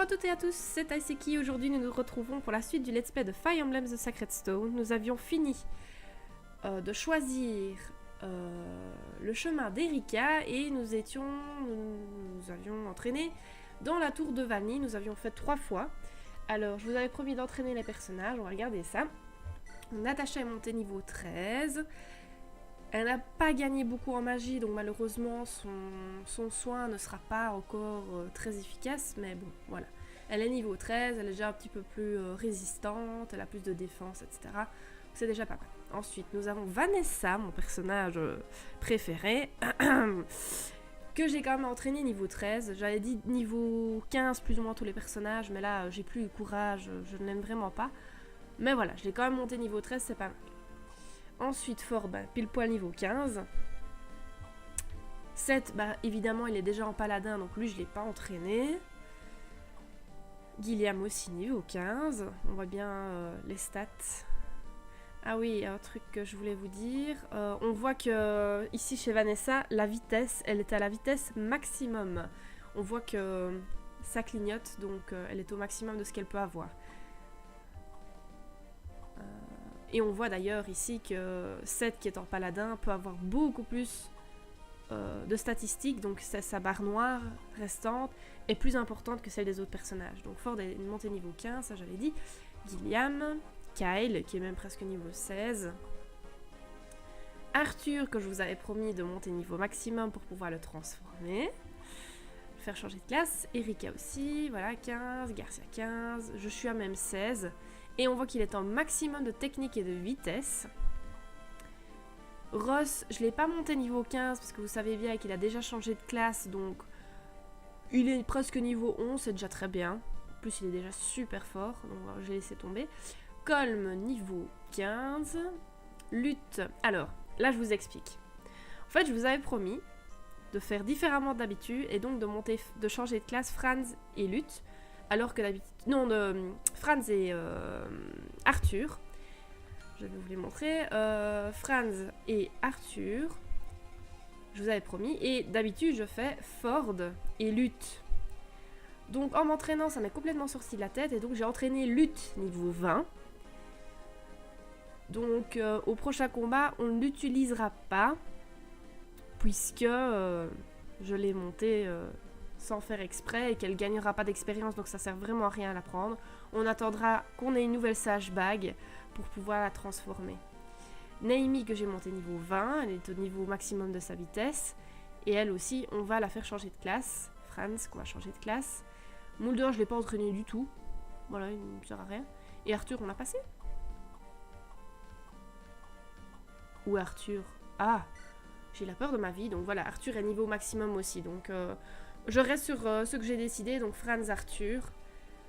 à toutes et à tous, c'est Aiseki. Aujourd'hui nous nous retrouvons pour la suite du let's play de Fire Emblem The Sacred Stone. Nous avions fini de choisir le chemin d'Erika et nous avions entraîné dans la tour de Vanille. Nous avions fait 3 fois. Alors je vous avais promis d'entraîner les personnages, on va regarder ça. Natacha est montée niveau 13. Elle n'a pas gagné beaucoup en magie, donc malheureusement son soin ne sera pas encore très efficace, mais bon, voilà. Elle est niveau 13, elle est déjà un petit peu plus résistante, elle a plus de défense, etc. C'est déjà pas mal. Ensuite, nous avons Vanessa, mon personnage préféré, que j'ai quand même entraîné niveau 13. J'avais dit niveau 15 plus ou moins tous les personnages, mais là j'ai plus le courage, je ne l'aime vraiment pas. Mais voilà, je l'ai quand même monté niveau 13, c'est pas mal. Ensuite, Ford, pile poil niveau 15. 7, évidemment, il est déjà en paladin, donc lui, je ne l'ai pas entraîné. Gilliam aussi niveau 15. On voit bien les stats. Ah oui, un truc que je voulais vous dire. On voit que ici, chez Vanessa, la vitesse, elle est à la vitesse maximum. On voit que ça clignote, donc elle est au maximum de ce qu'elle peut avoir. Et on voit d'ailleurs ici que Seth, qui est en paladin, peut avoir beaucoup plus de statistiques, donc sa barre noire restante est plus importante que celle des autres personnages. Donc Ford est montée niveau 15, ça j'avais dit. Gilliam, Kyle, qui est même presque niveau 16. Arthur, que je vous avais promis de monter niveau maximum pour pouvoir le transformer. Faire changer de classe. Erika aussi, voilà, 15. Garcia 15. Je suis à même 16. Et on voit qu'il est en maximum de technique et de vitesse. Ross, je ne l'ai pas monté niveau 15 parce que vous savez bien qu'il a déjà changé de classe. Donc, il est presque niveau 11, c'est déjà très bien. En plus, il est déjà super fort. Donc, j'ai laissé tomber. Colm, niveau 15. Lutte. Alors, là, je vous explique. En fait, je vous avais promis de faire différemment d'habitude et donc de changer de classe Franz et Lutte. Alors que d'habitude... Non, Franz et Arthur. Je vais vous les montrer. Franz et Arthur. Je vous avais promis. Et d'habitude, je fais Ford et Lutte. Donc, en m'entraînant, ça m'est complètement sorti de la tête. Et donc, j'ai entraîné Lutte niveau 20. Donc, au prochain combat, on ne l'utilisera pas. Puisque je l'ai monté... sans faire exprès et qu'elle gagnera pas d'expérience, donc ça sert vraiment à rien à la prendre. On attendra qu'on ait une nouvelle Sage Bag pour pouvoir la transformer. Naomi, que j'ai monté niveau 20, elle est au niveau maximum de sa vitesse, et elle aussi, on va la faire changer de classe. Franz, qu'on va changer de classe. Mulder, je l'ai pas entraîné du tout, voilà, il ne sert à rien. Et Arthur, on l'a passé? Ou Arthur? Ah, j'ai la peur de ma vie, donc voilà, Arthur est niveau maximum aussi, donc... je reste sur ce que j'ai décidé, donc Franz, Arthur.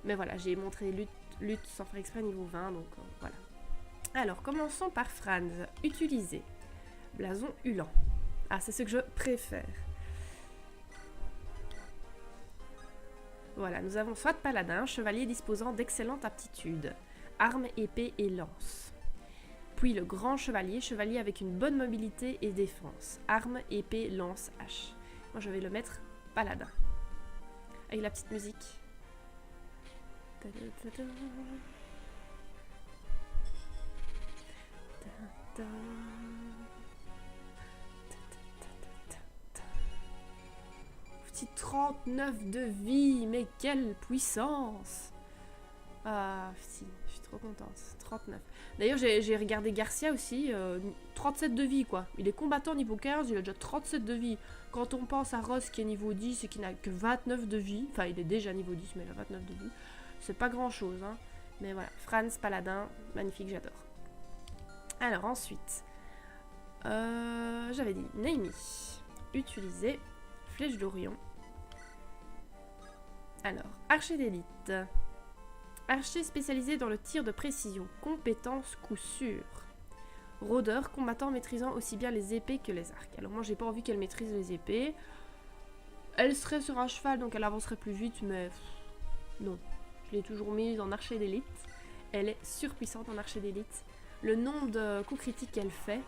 Mais voilà, j'ai montré lutte sans faire exprès niveau 20, donc voilà. Alors, commençons par Franz. Utiliser. Blason Hulan. Ah, c'est ce que je préfère. Voilà, nous avons soit paladin, chevalier disposant d'excellentes aptitudes. Armes, épée et lance. Puis le grand chevalier, chevalier avec une bonne mobilité et défense. Armes, épée, lance, hache. Moi, je vais le mettre... paladin. Avec la petite musique. Petit 39 de vie, mais quelle puissance! Ah, si, je suis trop contente. 39. D'ailleurs, j'ai regardé Garcia aussi, 37 de vie, quoi. Il est combattant niveau 15, il a déjà 37 de vie. Quand on pense à Ross qui est niveau 10 et qui n'a que 29 de vie, enfin, il est déjà niveau 10, mais il a 29 de vie, c'est pas grand-chose, hein. Mais voilà, Franz, paladin, magnifique, j'adore. Alors, ensuite, j'avais dit Naomi. Utiliser Flèche d'Orion. Alors, archer d'élite. Archer spécialisé dans le tir de précision. Compétence coup sûr. Rôdeur, combattant maîtrisant aussi bien les épées que les arcs. Alors moi j'ai pas envie qu'elle maîtrise les épées. Elle serait sur un cheval donc elle avancerait plus vite, mais non. Je l'ai toujours mise en archer d'élite. Elle est surpuissante en archer d'élite. Le nombre de coups critiques qu'elle fait.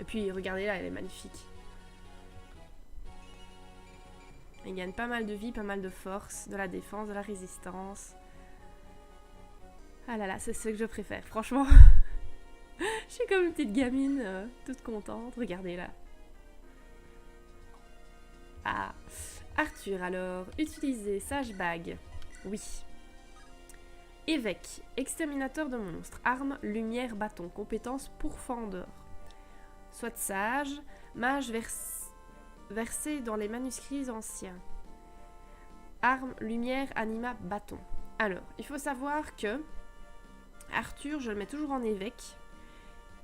Et puis regardez là, elle est magnifique. Il gagne pas mal de vie, pas mal de force, de la défense, de la résistance. Ah là là, c'est ce que je préfère, franchement. Je suis comme une petite gamine, toute contente. Regardez là. Ah, Arthur alors. Utiliser Sage Bag. Oui. Évêque. Exterminateur de monstres. Arme, lumière, bâton. Compétence pourfendeur. Soit sage. Mage versé dans les manuscrits anciens. Arme, lumière, anima, bâton. Alors, il faut savoir que Arthur, je le mets toujours en évêque.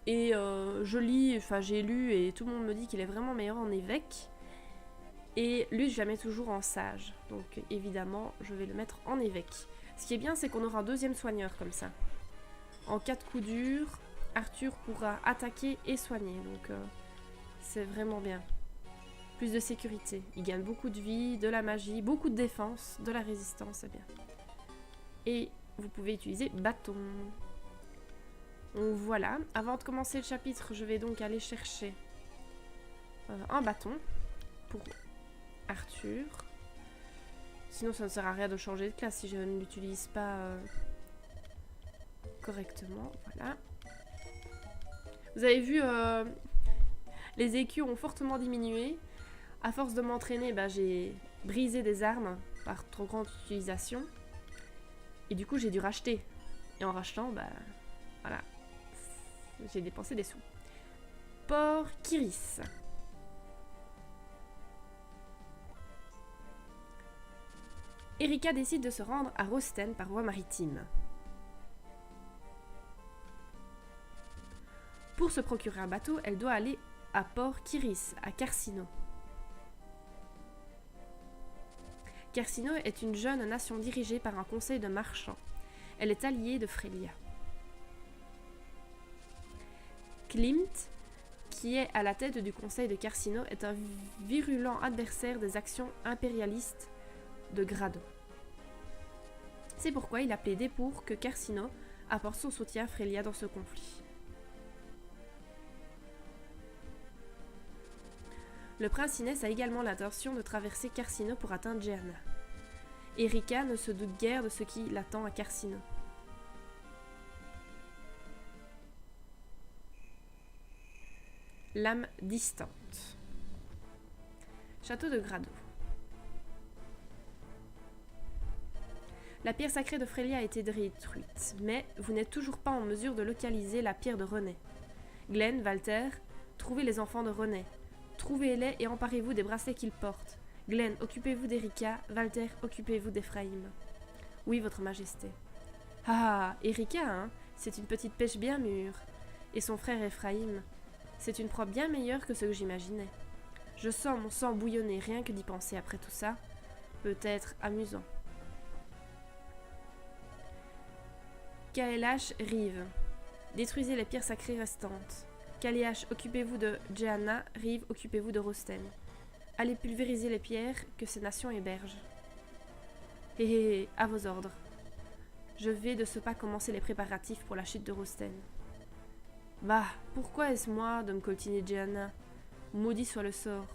Et j'ai lu et tout le monde me dit qu'il est vraiment meilleur en évêque. Et lui, je la mets toujours en sage. Donc évidemment, je vais le mettre en évêque. Ce qui est bien, c'est qu'on aura un deuxième soigneur comme ça. En cas de coup dur, Arthur pourra attaquer et soigner. Donc c'est vraiment bien. Plus de sécurité. Il gagne beaucoup de vie, de la magie, beaucoup de défense, de la résistance, c'est bien. Et vous pouvez utiliser bâton. Donc voilà, avant de commencer le chapitre, je vais donc aller chercher un bâton pour Arthur. Sinon ça ne sert à rien de changer de classe si je ne l'utilise pas correctement. Voilà. Vous avez vu, les écus ont fortement diminué. À force de m'entraîner, j'ai brisé des armes par trop grande utilisation. Et du coup j'ai dû racheter. Et en rachetant, voilà. J'ai dépensé des sous. Port Kiris. Erika décide de se rendre à Rosten par voie maritime. Pour se procurer un bateau, elle doit aller à Port Kiris, à Carsino. Carsino est une jeune nation dirigée par un conseil de marchands. Elle est alliée de Frelia. Klimt, qui est à la tête du conseil de Carsino, est un virulent adversaire des actions impérialistes de Grado. C'est pourquoi il a plaidé pour que Carsino apporte son soutien à Frelia dans ce conflit. Le prince Inès a également l'intention de traverser Carsino pour atteindre Jeanna. Erika ne se doute guère de ce qui l'attend à Carsino. L'âme distante. Château de Grado. La pierre sacrée de Frelia a été détruite, mais vous n'êtes toujours pas en mesure de localiser la pierre de René. Glenn, Walter, trouvez les enfants de René. Trouvez-les et emparez-vous des bracelets qu'ils portent. Glenn, occupez-vous d'Erika. Walter, occupez-vous d'Ephraïm. Oui, votre majesté. Ah, Erika, hein, c'est une petite pêche bien mûre. Et son frère Ephraïm, c'est une proie bien meilleure que ce que j'imaginais. Je sens mon sang bouillonner rien que d'y penser après tout ça. Peut-être amusant. KLH Rive. Détruisez les pierres sacrées restantes. KLH, occupez-vous de Jeanna. Rive, occupez-vous de Rosten. Allez pulvériser les pierres que ces nations hébergent. Hé, à vos ordres. Je vais de ce pas commencer les préparatifs pour la chute de Rosten. Bah, pourquoi est-ce moi de me coltiner Jeanna? Maudit soit le sort.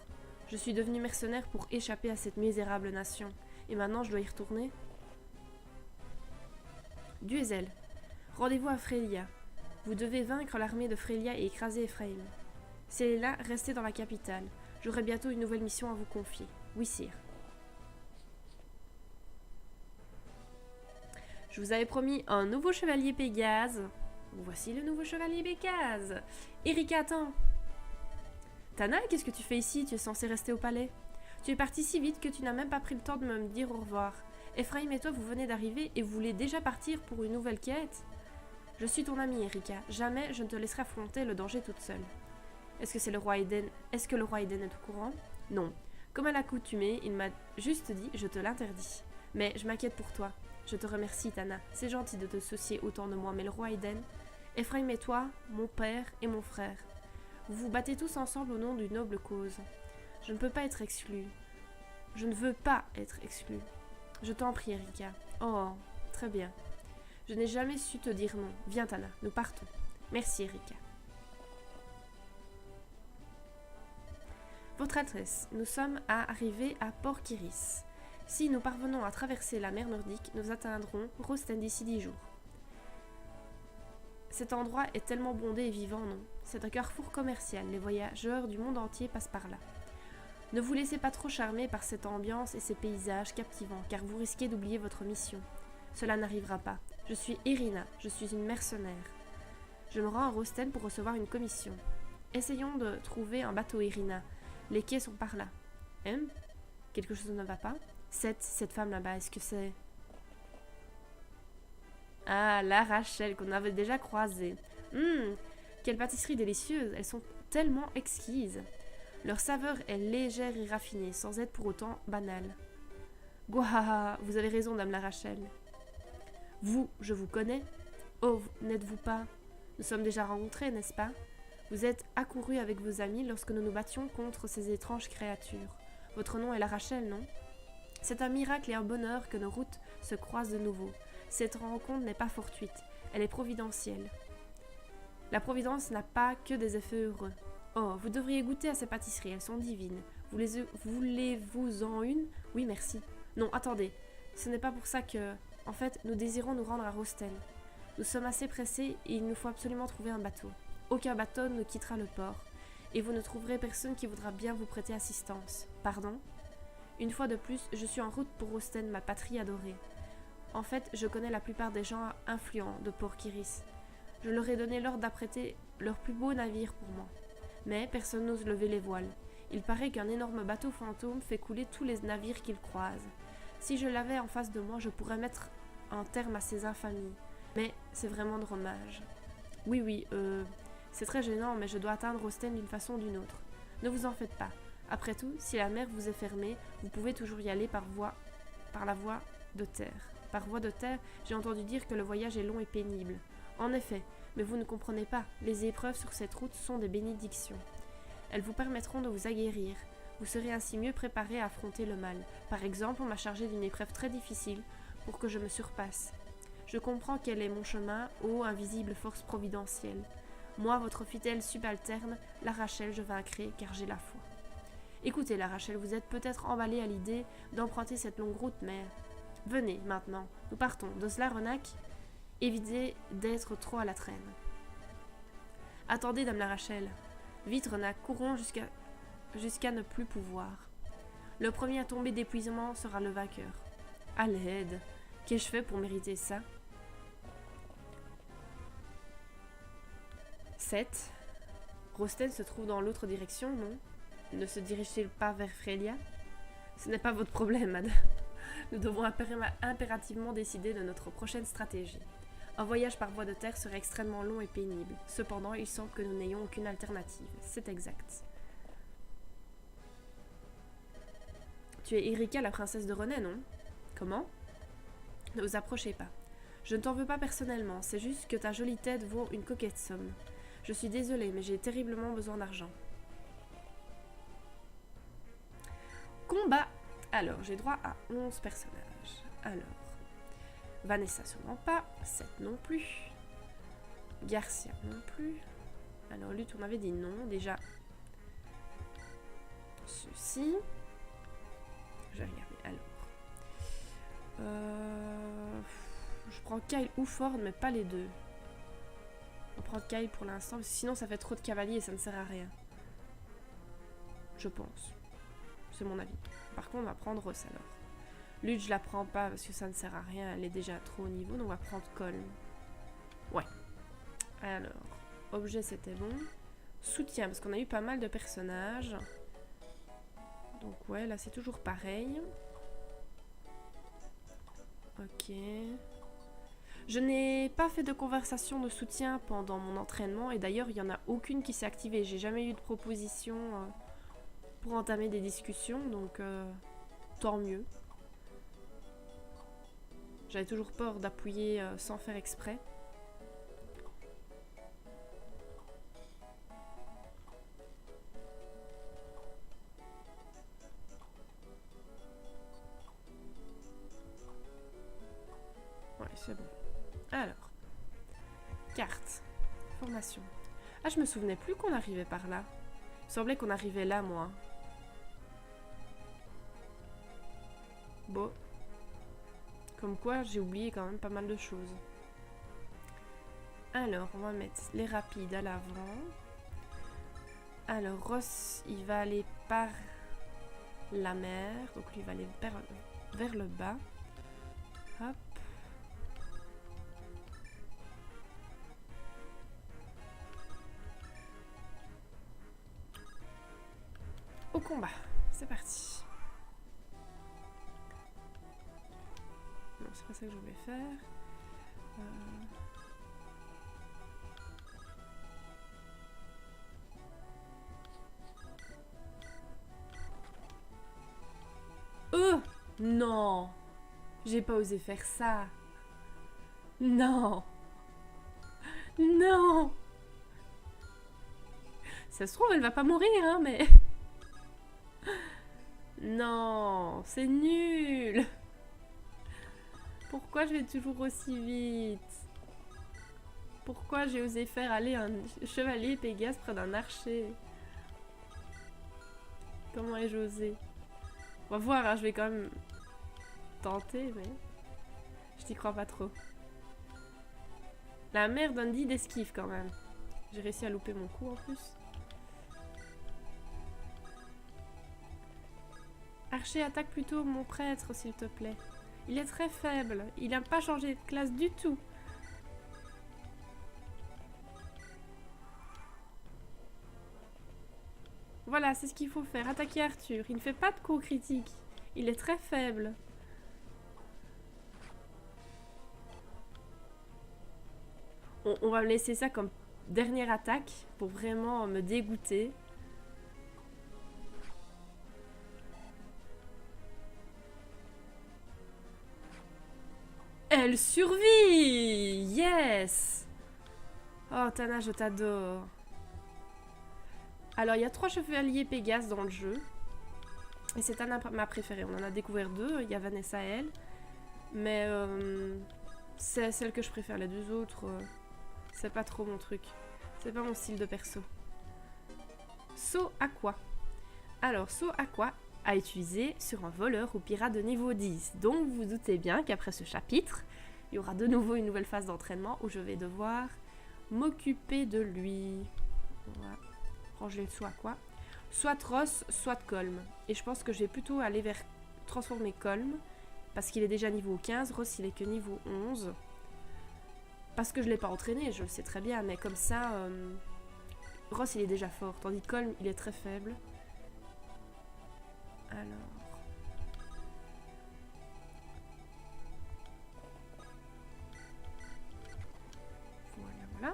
Je suis devenu mercenaire pour échapper à cette misérable nation. Et maintenant je dois y retourner? Duezel, rendez-vous à Frelia. Vous devez vaincre l'armée de Frelia et écraser Ephraïm. Céléna, restez dans la capitale. J'aurai bientôt une nouvelle mission à vous confier. Oui, sire. Je vous avais promis un nouveau chevalier Pégase. Voici le nouveau chevalier Pégase. Erika, attends. Tana, qu'est-ce que tu fais ici? Tu es censée rester au palais. Tu es partie si vite que tu n'as même pas pris le temps de me dire au revoir. Ephraïm et toi, vous venez d'arriver et vous voulez déjà partir pour une nouvelle quête? Je suis ton amie, Erika. Jamais je ne te laisserai affronter le danger toute seule. Est-ce que le roi Eden est au courant? Non. Comme à l'accoutumée, il m'a juste dit « je te l'interdis ». Mais je m'inquiète pour toi. Je te remercie, Tana. C'est gentil de te soucier autant de moi, mais le roi Eden, Ephraïm et toi, mon père et mon frère, vous vous battez tous ensemble au nom d'une noble cause. Je ne peux pas être exclue. Je ne veux pas être exclue. Je t'en prie, Erika. Oh, très bien. Je n'ai jamais su te dire non. Viens, Tana, nous partons. Merci, Erika. Votre Altesse, nous sommes arrivés à Port Kiris. Si nous parvenons à traverser la mer Nordique, nous atteindrons Rosten d'ici 10 jours. Cet endroit est tellement bondé et vivant, non? C'est un carrefour commercial, les voyageurs du monde entier passent par là. Ne vous laissez pas trop charmer par cette ambiance et ces paysages captivants, car vous risquez d'oublier votre mission. Cela n'arrivera pas. Je suis Irina, je suis une mercenaire. Je me rends à Rosten pour recevoir une commission. Essayons de trouver un bateau, Irina. Les quais sont par là. Quelque chose ne va pas? Cette femme là-bas, est-ce que c'est... Ah, la Rachel qu'on avait déjà croisée. Quelle pâtisserie délicieuse, elles sont tellement exquises. Leur saveur est légère et raffinée, sans être pour autant banale. Gouahaha, vous avez raison, dame la Rachel. Vous, je vous connais. Oh, n'êtes-vous pas? Nous sommes déjà rencontrés, n'est-ce pas? Vous êtes accourus avec vos amis lorsque nous nous battions contre ces étranges créatures. Votre nom est la Rachel, non? C'est un miracle et un bonheur que nos routes se croisent de nouveau. Cette rencontre n'est pas fortuite, elle est providentielle. La providence n'a pas que des effets heureux. Oh, vous devriez goûter à ces pâtisseries, elles sont divines. Voulez-vous-en une? Oui, merci. Non, attendez, ce n'est pas pour ça que... En fait, nous désirons nous rendre à Rosten. Nous sommes assez pressés et il nous faut absolument trouver un bateau. Aucun bateau ne quittera le port, et vous ne trouverez personne qui voudra bien vous prêter assistance. Pardon? Une fois de plus, je suis en route pour Rosten, ma patrie adorée. En fait, je connais la plupart des gens influents de Port Kiris. Je leur ai donné l'ordre d'apprêter leur plus beau navire pour moi. Mais personne n'ose lever les voiles. Il paraît qu'un énorme bateau fantôme fait couler tous les navires qu'il croise. Si je l'avais en face de moi, je pourrais mettre un terme à ces infamies. Mais c'est vraiment dommage. Oui, c'est très gênant, mais je dois atteindre Rosten d'une façon ou d'une autre. Ne vous en faites pas. Après tout, si la mer vous est fermée, vous pouvez toujours y aller par la voie de terre. Par voie de terre, j'ai entendu dire que le voyage est long et pénible. En effet, mais vous ne comprenez pas, les épreuves sur cette route sont des bénédictions. Elles vous permettront de vous aguerrir. Vous serez ainsi mieux préparé à affronter le mal. Par exemple, on m'a chargé d'une épreuve très difficile pour que je me surpasse. Je comprends quel est mon chemin, ô invisible force providentielle. Moi, votre fidèle subalterne, la Rachel, je vaincrai, car j'ai la foi. Écoutez, la Rachel, vous êtes peut-être emballée à l'idée d'emprunter cette longue route, mais... Venez, maintenant, nous partons de Slaronak. Évitez d'être trop à la traîne. Attendez, dame la Rachel. Vite, Renac, courons jusqu'à ne plus pouvoir. Le premier à tomber d'épuisement sera le vainqueur. À l'aide. Qu'ai-je fait pour mériter ça? 7. Rosten se trouve dans l'autre direction, non? Ne se dirige-t-il pas vers Frelia? Ce n'est pas votre problème, madame. Nous devons impérativement décider de notre prochaine stratégie. Un voyage par voie de terre serait extrêmement long et pénible. Cependant, il semble que nous n'ayons aucune alternative. C'est exact. Tu es Erika, la princesse de René, non? Comment? Ne vous approchez pas. Je ne t'en veux pas personnellement, c'est juste que ta jolie tête vaut une coquette somme. Je suis désolée, mais j'ai terriblement besoin d'argent. Combat. Alors, j'ai droit à 11 personnages. Alors, Vanessa sûrement pas, 7 non plus. Garcia non plus. Alors, lutte, on avait dit non, déjà. Ceci. Je vais regarder, alors. Je prends Kyle ou Ford, mais pas les deux. On prend Kyle pour l'instant, parce que sinon ça fait trop de cavaliers et ça ne sert à rien. Je pense. C'est mon avis. Par contre, on va prendre Ross alors. Lutte, je la prends pas parce que ça ne sert à rien, elle est déjà trop haut niveau, donc on va prendre Colm. Ouais. Alors, objet c'était bon. Soutien, parce qu'on a eu pas mal de personnages. Donc ouais, là c'est toujours pareil. Ok. Je n'ai pas fait de conversation de soutien pendant mon entraînement et d'ailleurs il n'y en a aucune qui s'est activée. J'ai jamais eu de proposition pour entamer des discussions, donc tant mieux. J'avais toujours peur d'appuyer sans faire exprès. Ouais, c'est bon. Alors, carte, formation. Ah, je me souvenais plus qu'on arrivait par là. Il semblait qu'on arrivait là, moi. Bon. Comme quoi, j'ai oublié quand même pas mal de choses. Alors, on va mettre les rapides à l'avant. Alors, Ross, il va aller par la mer. Donc, lui, il va aller vers le bas. Hop. Au combat. C'est parti. Non, c'est pas ça que je voulais faire. Non, j'ai pas osé faire ça. Non. Non. Ça se trouve, elle va pas mourir, hein, mais... Non, c'est nul. Pourquoi je vais toujours aussi vite? Pourquoi j'ai osé faire aller un chevalier Pégase près d'un archer? Comment ai-je osé? On va voir, hein, je vais quand même tenter, mais je n'y crois pas trop. La mère donne 10 d'esquive quand même. J'ai réussi à louper mon coup en plus. Archer, attaque plutôt mon prêtre, s'il te plaît. Il est très faible. Il n'a pas changé de classe du tout. Voilà, c'est ce qu'il faut faire. Attaquer Arthur. Il ne fait pas de coups critiques. Il est très faible. On va me laisser ça comme dernière attaque pour vraiment me dégoûter. Elle survit! Yes! Oh, Tana, je t'adore. Alors, il y a 3 chevaliers Pégase dans le jeu. Et c'est Tana ma préférée. On en a découvert 2. Il y a Vanessa et elle. Mais c'est celle que je préfère. Les 2 autres, c'est pas trop mon truc. C'est pas mon style de perso. Saut aqua. Alors, saut aqua à utiliser sur un voleur ou pirate de niveau 10. Donc vous vous doutez bien qu'après ce chapitre, il y aura de nouveau une nouvelle phase d'entraînement où je vais devoir m'occuper de lui. On va ranger le saut aqua. Soit Ross, soit Colm. Et je pense que je vais plutôt aller vers transformer Colm, parce qu'il est déjà niveau 15, Ross il est que niveau 11. Parce que je ne l'ai pas entraîné, je le sais très bien, mais comme ça, Ross il est déjà fort, tandis que Colm il est très faible. Alors... Voilà.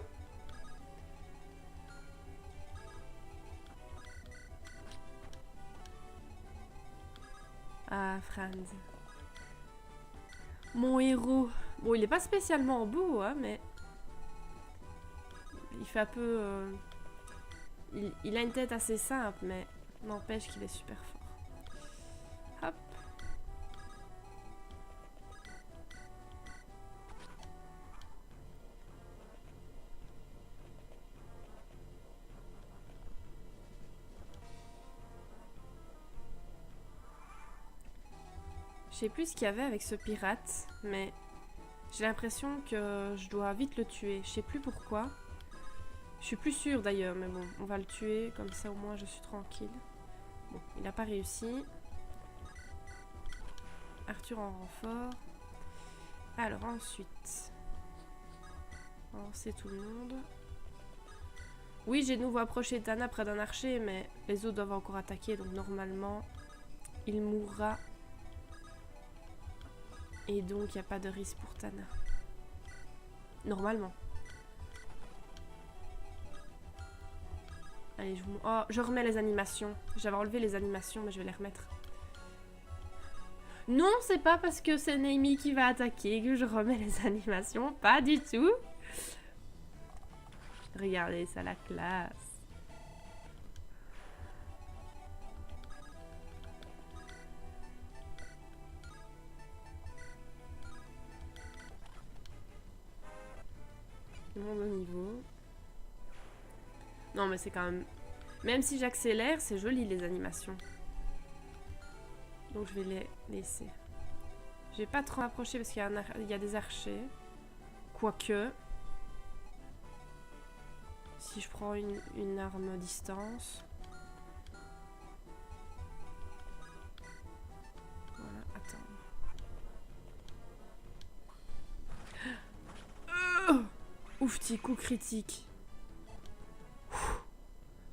Ah, Franz. Mon héros. Bon, il est pas spécialement beau, hein, mais... Il fait un peu... Il a une tête assez simple, mais n'empêche qu'il est super fort. Hop. Je sais plus ce qu'il y avait avec ce pirate, mais j'ai l'impression que je dois vite le tuer. Je sais plus pourquoi. Je suis plus sûre d'ailleurs, mais bon, on va le tuer, comme ça au moins je suis tranquille. Bon, il n'a pas réussi. Arthur en renfort. Alors ensuite, on va lancer tout le monde. Oui, j'ai de nouveau approché Tana près d'un archer, mais les autres doivent encore attaquer, donc normalement, il mourra. Et donc, il n'y a pas de risque pour Tana. Normalement. Allez, je remets les animations. J'avais enlevé les animations, mais je vais les remettre. Non, c'est pas parce que c'est Naomi qui va attaquer que je remets les animations. Pas du tout. Regardez, ça la classe. Mon niveau. Non, mais c'est quand même... Même si j'accélère, c'est joli les animations. Donc je vais les laisser. vais pas trop m'approcher parce qu'il y a des archers. Quoique... Si je prends une arme distance... Voilà, attends. Ouf, petit coup critique.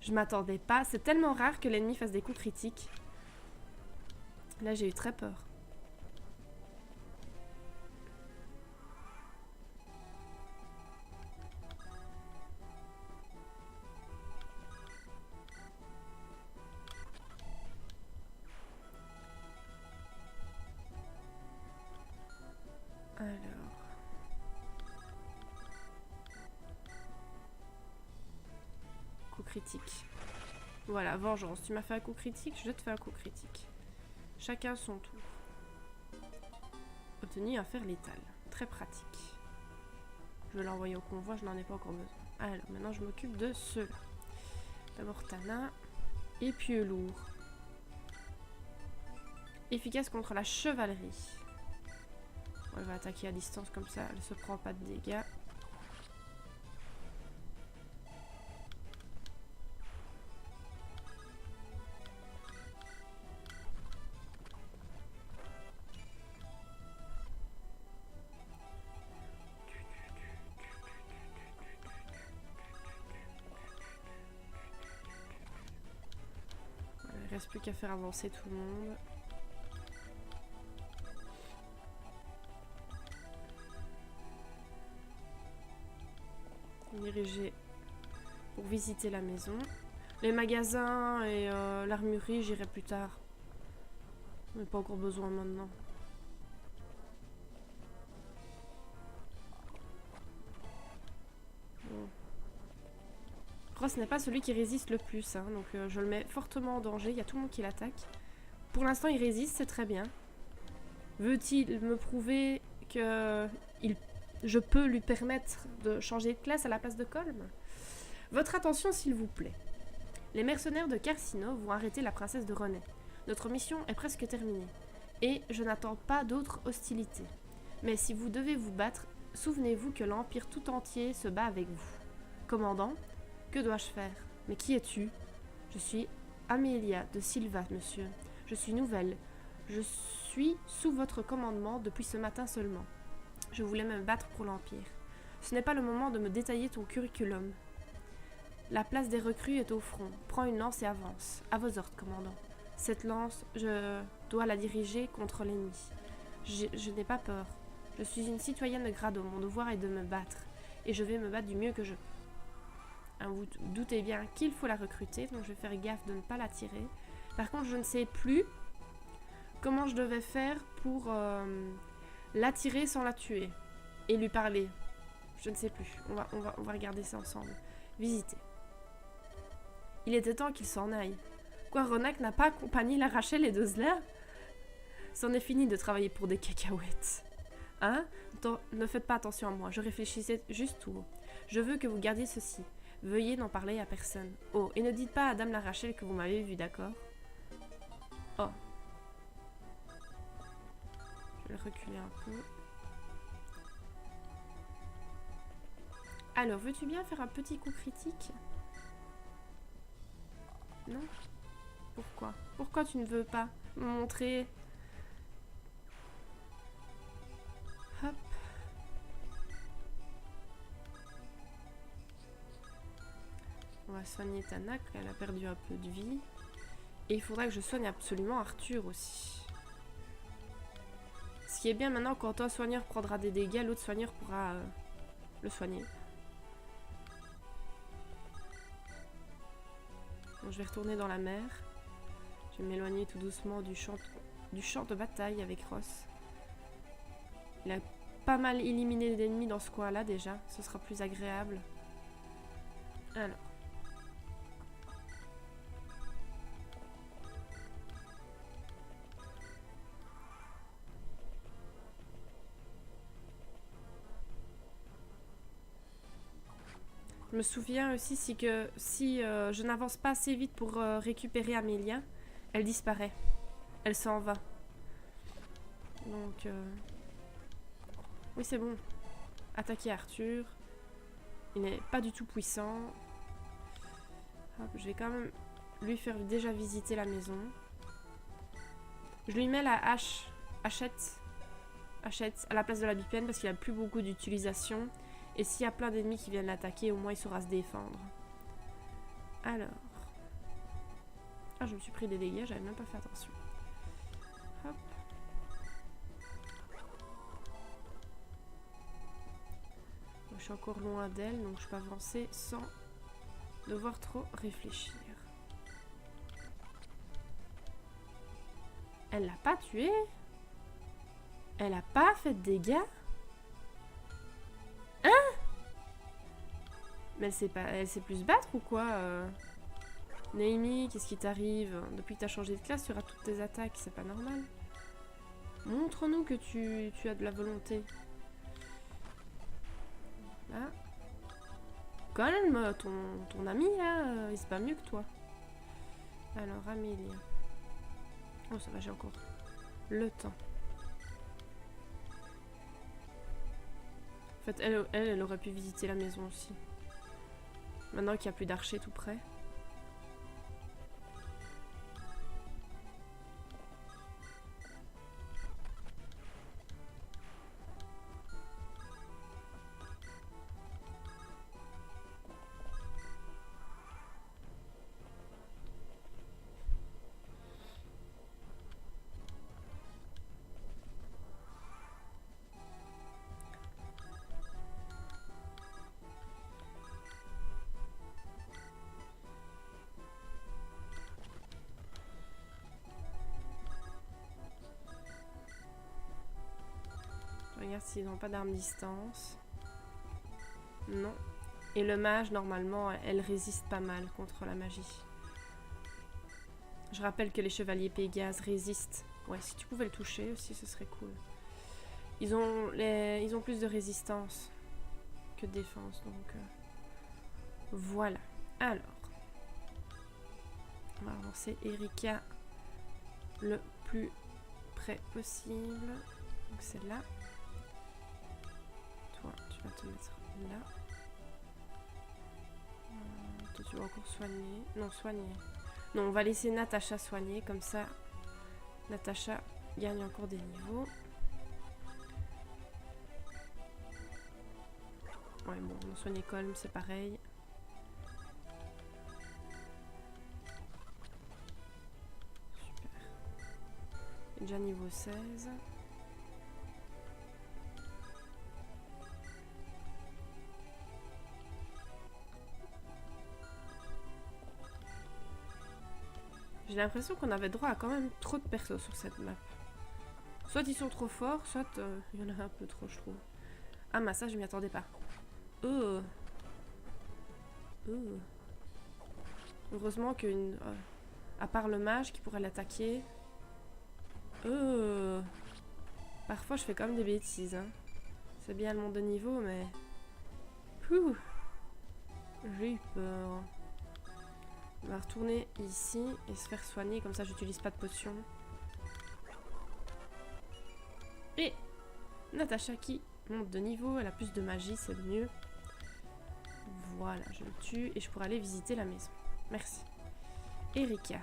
Je m'attendais pas. C'est tellement rare que l'ennemi fasse des coups critiques. Là, j'ai eu très peur. Alors... Coup critique. Voilà, vengeance. Tu m'as fait un coup critique, je te fais un coup critique. Chacun son tour. Obtenu un fer létal. Très pratique. Je vais l'envoyer au convoi, je n'en ai pas encore besoin. Alors, maintenant je m'occupe de ceux-là. D'abord Tana. Et puis lourd. Efficace contre la chevalerie. Elle va attaquer à distance comme ça, elle se prend pas de dégâts. Il reste plus qu'à faire avancer tout le monde. Diriger pour visiter la maison. Les magasins et l'armurerie, j'irai plus tard. On n'a pas encore besoin maintenant. Bon. Ross n'est pas celui qui résiste le plus, hein, donc je le mets fortement en danger. Il y a tout le monde qui l'attaque. Pour l'instant, il résiste, c'est très bien. Veut-il me prouver que je peux lui permettre de changer de classe à la place de Colm? Votre attention, s'il vous plaît. Les mercenaires de Carsino vont arrêter la princesse de René. Notre mission est presque terminée. Et je n'attends pas d'autres hostilités. Mais si vous devez vous battre, souvenez-vous que l'Empire tout entier se bat avec vous. Commandant, que dois-je faire? Mais qui es-tu? Je suis Amelia de Silva, monsieur. Je suis nouvelle. Je suis sous votre commandement depuis ce matin seulement. Je voulais me battre pour l'Empire. Ce n'est pas le moment de me détailler ton curriculum. La place des recrues est au front. Prends une lance et avance. À vos ordres, commandant. Cette lance, je dois la diriger contre l'ennemi. Je n'ai pas peur. Je suis une citoyenne de Grado. Mon devoir est de me battre. Et je vais me battre du mieux que je peux. Vous doutez bien qu'il faut la recruter, donc je vais faire gaffe de ne pas la tirer. Par contre, je ne sais plus comment je devais faire pour l'attirer sans la tuer. Et lui parler. Je ne sais plus. On va regarder ça ensemble. Visiter. Il était temps qu'il s'en aille. Quoi, Ronak n'a pas accompagné la Rachel et Dozla? C'en est fini de travailler pour des cacahuètes. Hein? Ne faites pas attention à moi, je réfléchissais juste tout haut. Je veux que vous gardiez ceci. Veuillez n'en parler à personne. Oh, et ne dites pas à Dame la Rachel que vous m'avez vu, d'accord? Oh. Je vais le reculer un peu. Alors, veux-tu bien faire un petit coup critique? Non? Pourquoi? Pourquoi tu ne veux pas me montrer? Hop. On va soigner Tana, elle a perdu un peu de vie. Et il faudra que je soigne absolument Arthur aussi. Ce qui est bien maintenant, quand un soigneur prendra des dégâts, l'autre soigneur pourra le soigner. Bon, je vais retourner dans la mer. Je vais m'éloigner tout doucement du champ de bataille avec Ross. Il a pas mal éliminé d'ennemis dans ce coin-là déjà. Ce sera plus agréable. Alors. Je me souviens aussi si je n'avance pas assez vite pour récupérer Amelia, elle disparaît. Elle s'en va. Donc, oui, c'est bon. Attaquer Arthur. Il n'est pas du tout puissant. Hop, je vais quand même lui faire déjà visiter la maison. Je lui mets la hachette à la place de la bipène parce qu'il a plus beaucoup d'utilisation. Et s'il y a plein d'ennemis qui viennent l'attaquer, au moins il saura se défendre. Alors. Ah, je me suis pris des dégâts, j'avais même pas fait attention. Hop. Je suis encore loin d'elle, donc je peux avancer sans devoir trop réfléchir. Elle l'a pas tué? Elle a pas fait de dégâts? Hein? Mais elle sait plus se battre ou quoi? Naomi, qu'est-ce qui t'arrive? Depuis que t'as changé de classe, tu auras toutes tes attaques, c'est pas normal. Montre-nous que tu as de la volonté. Là. Calme, ton ami là, il se bat mieux que toi. Alors, Amélia. Oh, ça va, j'ai encore le temps. En fait, elle aurait pu visiter la maison aussi. Maintenant qu'il n'y a plus d'archers tout près. Regarde s'ils n'ont pas d'armes distance. Non. Et le mage, normalement, elle résiste pas mal contre la magie. Je rappelle que les chevaliers Pégase résistent. Ouais, si tu pouvais le toucher aussi, ce serait cool. Ils ont plus de résistance que de défense, donc... voilà. Alors. On va avancer Erika le plus près possible. Donc celle-là. Toi, tu vas te mettre là. Toi, tu vas encore soigner. Non, soigner. Non, on va laisser Natacha soigner. Comme ça, Natacha gagne encore des niveaux. Ouais, bon, on soigne Colm, c'est pareil. Super. Déjà niveau 16. J'ai l'impression qu'on avait droit à quand même trop de persos sur cette map. Soit ils sont trop forts, soit il y en a un peu trop, je trouve. Ah, mais ça, je m'y attendais pas. Heureusement qu'une... à part le mage qui pourrait l'attaquer. Parfois, je fais quand même des bêtises. Hein. C'est bien le monde de niveau, mais... J'ai eu peur. On va retourner ici et se faire soigner, comme ça j'utilise pas de potion. Et Natacha qui monte de niveau, elle a plus de magie, c'est mieux. Voilà, je le tue et je pourrais aller visiter la maison. Merci. Erika,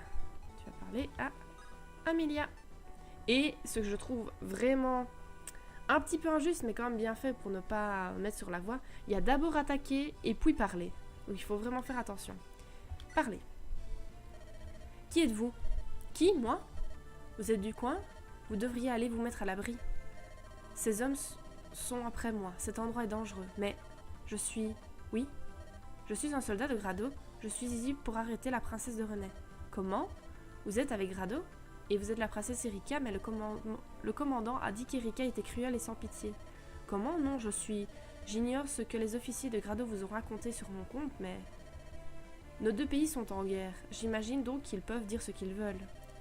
tu vas parler à Amélia. Et ce que je trouve vraiment un petit peu injuste, mais quand même bien fait pour ne pas mettre sur la voie, il y a d'abord attaquer et puis parler. Donc il faut vraiment faire attention. Parlez. Qui êtes-vous? Qui? Moi? Vous êtes du coin? Vous devriez aller vous mettre à l'abri. Ces hommes sont après moi. Cet endroit est dangereux. Mais je suis... Oui? Je suis un soldat de Grado. Je suis ici pour arrêter la princesse de Renais. Comment? Vous êtes avec Grado? Et vous êtes la princesse Erika, mais le commandant a dit qu'Erika était cruelle et sans pitié. Comment? Non, je suis... J'ignore ce que les officiers de Grado vous ont raconté sur mon compte, mais... Nos deux pays sont en guerre. J'imagine donc qu'ils peuvent dire ce qu'ils veulent.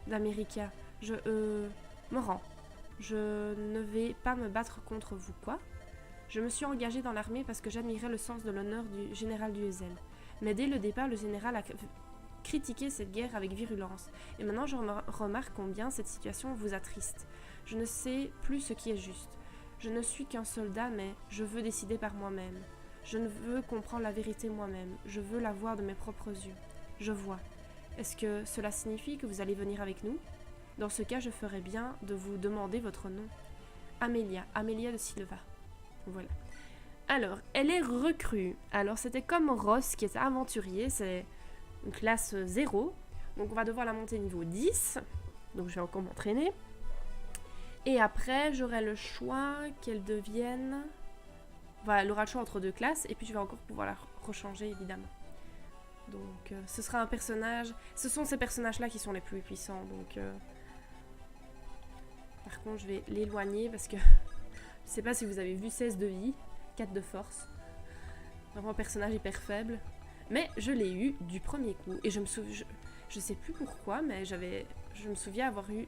Dame Erika, je me rends. Je ne vais pas me battre contre vous, quoi? Je me suis engagée dans l'armée parce que j'admirais le sens de l'honneur du général Duezel. Mais dès le départ, le général critiqué cette guerre avec virulence. Et maintenant, je remarque combien cette situation vous attriste. Je ne sais plus ce qui est juste. Je ne suis qu'un soldat, mais je veux décider par moi-même. Je ne veux comprendre la vérité moi-même. Je veux la voir de mes propres yeux. Je vois. Est-ce que cela signifie que vous allez venir avec nous? Dans ce cas, je ferais bien de vous demander votre nom. Amelia de Silva. Voilà. Alors, elle est recrue. Alors, c'était comme Ross qui était aventurier. C'est une classe 0. Donc, on va devoir la monter niveau 10. Donc, je vais encore m'entraîner. Et après, j'aurai le choix qu'elle devienne... Voilà, elle aura le choix entre 2 classes. Et puis, je vais encore pouvoir la rechanger, évidemment. Donc, ce sera un personnage... Ce sont ces personnages-là qui sont les plus puissants. Donc, par contre, je vais l'éloigner parce que... Je sais pas si vous avez vu 16 de vie, 4 de force. Vraiment un personnage hyper faible. Mais je l'ai eu du premier coup. Et je me souviens... Je sais plus pourquoi, mais je me souviens avoir eu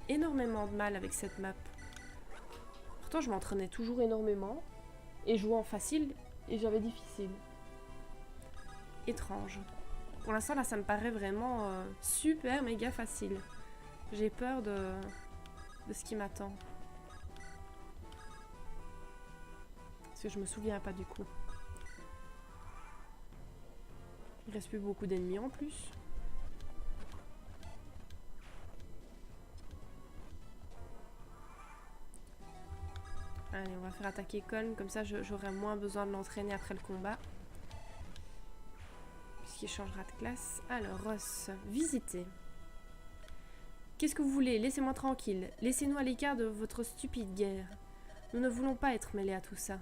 énormément de mal avec cette map. Pourtant, je m'entraînais toujours énormément. Et jouais en facile, et j'avais difficile. Étrange. Pour l'instant, là, ça me paraît vraiment super méga facile. J'ai peur de ce qui m'attend. Parce que je me souviens pas du coup. Il reste plus beaucoup d'ennemis en plus. Allez, on va faire attaquer Colm, comme ça j'aurai moins besoin de l'entraîner après le combat. Puisqu'il changera de classe. Alors, Ross, visiter. Qu'est-ce que vous voulez? Laissez-moi tranquille. Laissez-nous à l'écart de votre stupide guerre. Nous ne voulons pas être mêlés à tout ça.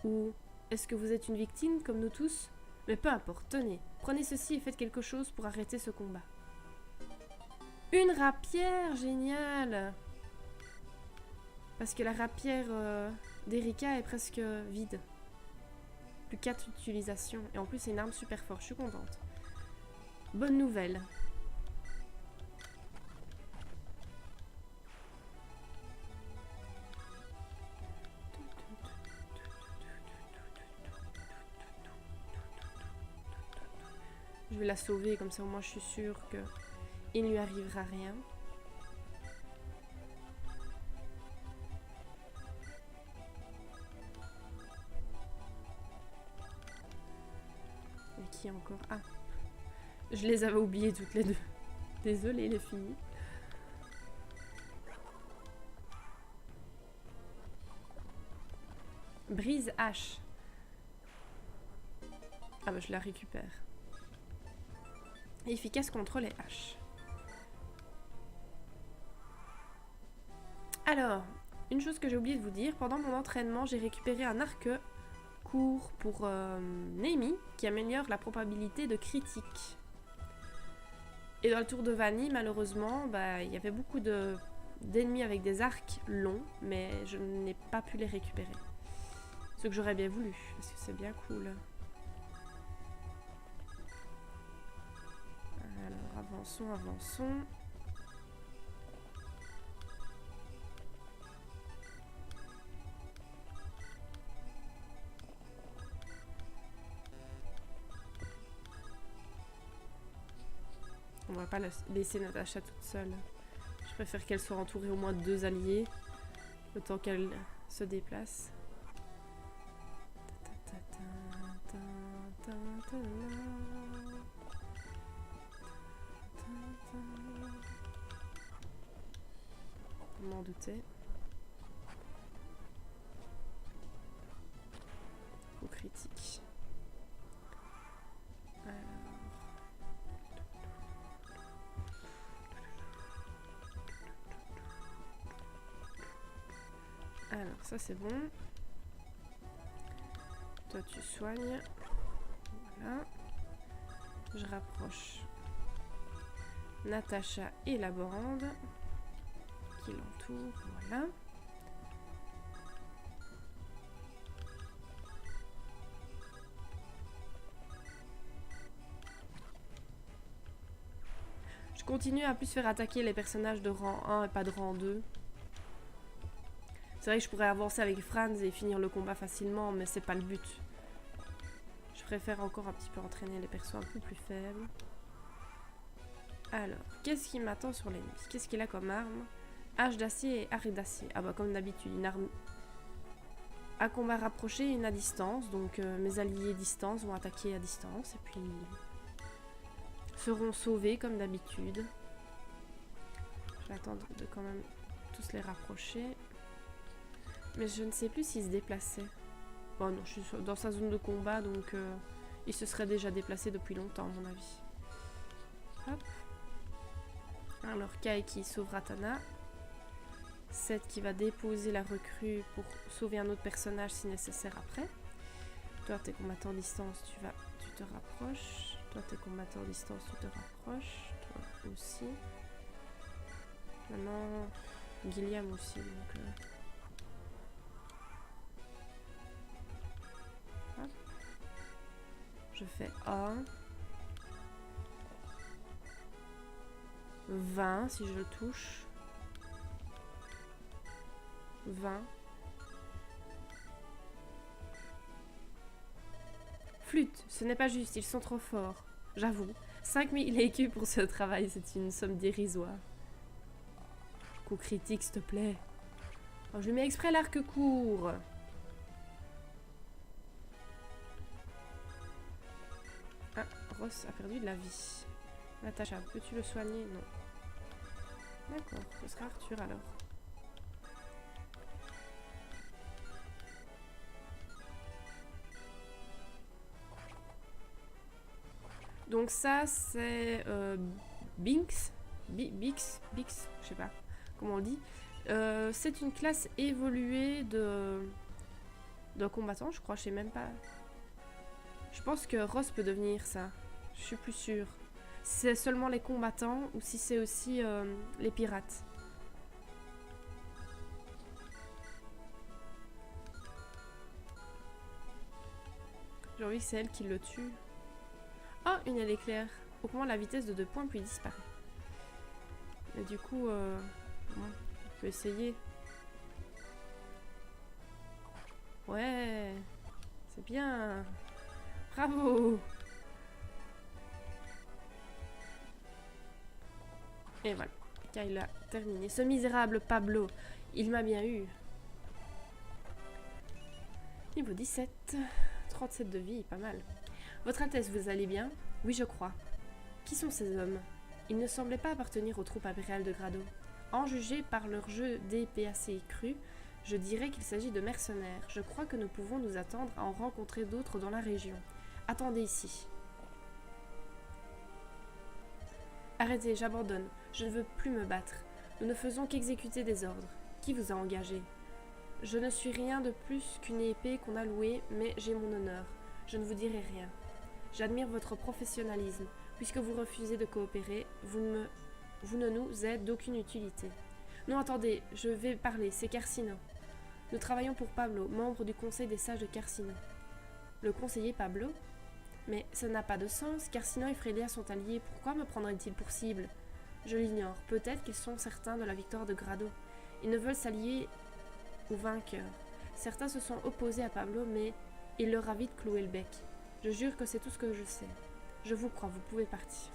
Ou est-ce que vous êtes une victime, comme nous tous? Mais peu importe, tenez. Prenez ceci et faites quelque chose pour arrêter ce combat. Une rapière, génial! Parce que la rapière d'Erika est presque vide. Plus 4 utilisations. Et en plus, c'est une arme super forte. Je suis contente. Bonne nouvelle. Je vais la sauver, comme ça au moins je suis sûre qu'il ne lui arrivera rien. Et qui encore? Ah, je les avais oubliées toutes les deux. Désolée les filles. Brise hache. Ah bah je la récupère. Efficace contre les haches. Alors, une chose que j'ai oublié de vous dire, pendant mon entraînement, j'ai récupéré un arc court pour Nemi qui améliore la probabilité de critique. Et dans le tour de Vanille, malheureusement, bah, il y avait beaucoup d'ennemis avec des arcs longs, mais je n'ai pas pu les récupérer. Ce que j'aurais bien voulu, parce que c'est bien cool. Alors, avançons, avançons. On va pas laisser Natacha toute seule. Je préfère qu'elle soit entourée au moins de 2 alliés, le temps qu'elle se déplace. Je m'en doutais. Au critique. Alors, ça c'est bon. Toi tu soignes. Voilà. Je rapproche Natacha et la bande qui l'entoure. Voilà. Je continue à plus faire attaquer les personnages de rang 1 et pas de rang 2. C'est vrai que je pourrais avancer avec Franz et finir le combat facilement, mais c'est pas le but. Je préfère encore un petit peu entraîner les persos un peu plus faibles. Alors, qu'est-ce qui m'attend sur l'ennemi? Qu'est-ce qu'il a comme arme? Hache d'acier et arrêt d'acier. Ah bah comme d'habitude, une arme à combat rapproché et une à distance. Donc mes alliés distance vont attaquer à distance et puis seront sauvés comme d'habitude. Je vais attendre de quand même tous les rapprocher. Mais je ne sais plus s'il se déplaçait. Bon non, je suis dans sa zone de combat donc il se serait déjà déplacé depuis longtemps à mon avis. Hop. Alors Kai qui sauve Ratana. Seth qui va déposer la recrue pour sauver un autre personnage si nécessaire après. Toi t'es combattant distance, tu te rapproches. Toi t'es combattant distance, tu te rapproches. Toi aussi. Maintenant Gilliam aussi donc hop. Je fais 1 20 si je le touche. 20. Flûte, ce n'est pas juste, ils sont trop forts. J'avoue, 5000 écus pour ce travail, c'est une somme dérisoire. Coup critique, s'il te plaît. Oh, je lui mets exprès l'arc court. Ah, Ross a perdu de la vie. Natacha, peux-tu le soigner? Non. D'accord, ce sera Arthur alors. Donc ça c'est Binks, Bix, je sais pas comment on le dit. C'est une classe évoluée de combattant, je crois, je sais même pas. Je pense que Ross peut devenir ça, je suis plus sûre. Si c'est seulement les combattants ou si c'est aussi les pirates. J'ai envie que c'est elle qui le tue. Oh, une aile éclair. Augmente la vitesse de 2 points puis disparaît. Et du coup, on peut essayer. Ouais, c'est bien. Bravo. Et voilà, Kyle a terminé. Ce misérable Pablo, il m'a bien eu. Niveau 17, 37 de vie, pas mal. Votre Altesse, vous allez bien? Oui, je crois. Qui sont ces hommes? Ils ne semblaient pas appartenir aux troupes impériales de Grado. En juger par leur jeu d'épée assez cru, je dirais qu'il s'agit de mercenaires. Je crois que nous pouvons nous attendre à en rencontrer d'autres dans la région. Attendez ici. Arrêtez, j'abandonne. Je ne veux plus me battre. Nous ne faisons qu'exécuter des ordres. Qui vous a engagé? Je ne suis rien de plus qu'une épée qu'on a louée, mais j'ai mon honneur. Je ne vous dirai rien. J'admire votre professionnalisme. Puisque vous refusez de coopérer, vous ne nous êtes d'aucune utilité. Non, attendez, je vais parler, c'est Carcino. Nous travaillons pour Pablo, membre du conseil des sages de Carcino. Le conseiller Pablo? Mais ça n'a pas de sens, Carcino et Frelia sont alliés, pourquoi me prendraient-ils pour cible? Je l'ignore, peut-être qu'ils sont certains de la victoire de Grado. Ils ne veulent s'allier aux vainqueurs. Certains se sont opposés à Pablo, mais il leur a vite cloué le bec. Je jure que c'est tout ce que je sais. Je vous crois, vous pouvez partir.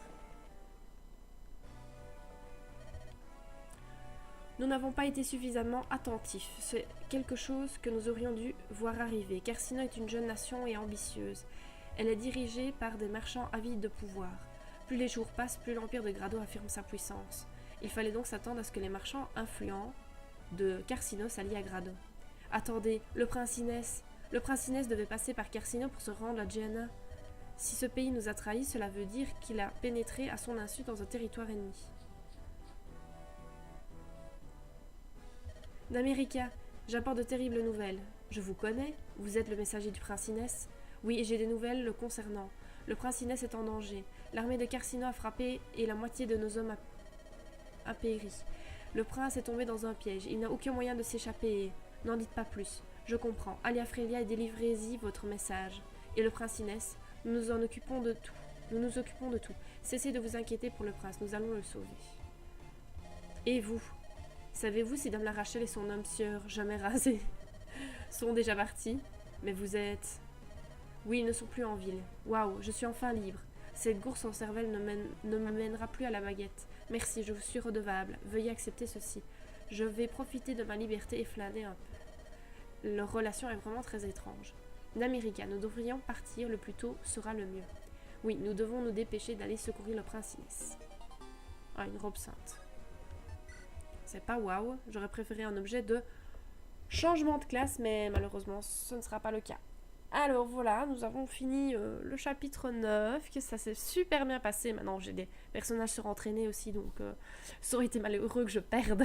Nous n'avons pas été suffisamment attentifs. C'est quelque chose que nous aurions dû voir arriver. Carcino est une jeune nation et ambitieuse. Elle est dirigée par des marchands avides de pouvoir. Plus les jours passent, plus l'empire de Grado affirme sa puissance. Il fallait donc s'attendre à ce que les marchands influents de Carcino s'allient à Grado. Attendez, le prince Inès. Le prince Inès devait passer par Carcino pour se rendre à Gianna. Si ce pays nous a trahis, cela veut dire qu'il a pénétré à son insu dans un territoire ennemi. D'América, j'apporte de terribles nouvelles. Je vous connais, vous êtes le messager du prince Inès. Oui, et j'ai des nouvelles le concernant. Le prince Inès est en danger. L'armée de Carcino a frappé et la moitié de nos hommes a péri. Le prince est tombé dans un piège. Il n'a aucun moyen de s'échapper. N'en dites pas plus. Je comprends. Allez à Frelia et délivrez-y votre message. Et le prince Inès, nous nous occupons de tout. Nous nous occupons de tout. Cessez de vous inquiéter pour le prince. Nous allons le sauver. Et vous? Savez-vous si Dame la Rachel et son homme sieur, jamais rasé, sont déjà partis? Mais vous êtes... Oui, ils ne sont plus en ville. Waouh, je suis enfin libre. Cette course en cervelle ne me mènera plus à la baguette. Merci, je vous suis redevable. Veuillez accepter ceci. Je vais profiter de ma liberté et flâner un peu. Leur relation est vraiment très étrange. Namirica, nous devrions partir, le plus tôt sera le mieux. Oui, nous devons nous dépêcher d'aller secourir le prince Inès. Ah, une robe sainte. C'est pas waouh, j'aurais préféré un objet de changement de classe, mais malheureusement, ce ne sera pas le cas. Alors voilà, nous avons fini le chapitre 9, que ça s'est super bien passé. Maintenant, j'ai des personnages surentraînés aussi, donc ça aurait été malheureux que je perde,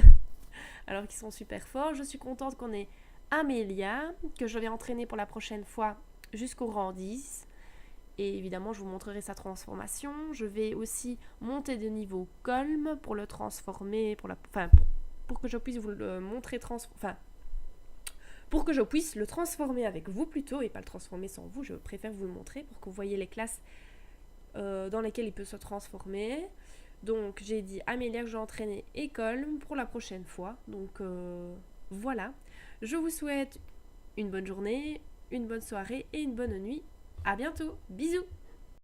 alors qu'ils sont super forts. Je suis contente qu'on ait Amélia, que je vais entraîner pour la prochaine fois jusqu'au rang 10. Et évidemment, je vous montrerai sa transformation. Je vais aussi monter de niveau Colm pour le transformer, pour que je puisse vous le montrer, pour que je puisse le transformer avec vous plutôt, et pas le transformer sans vous, je préfère vous le montrer pour que vous voyez les classes dans lesquelles il peut se transformer. Donc j'ai dit Amélia que je vais entraîner et Colm pour la prochaine fois. Donc voilà, je vous souhaite une bonne journée, une bonne soirée et une bonne nuit. À bientôt, bisous!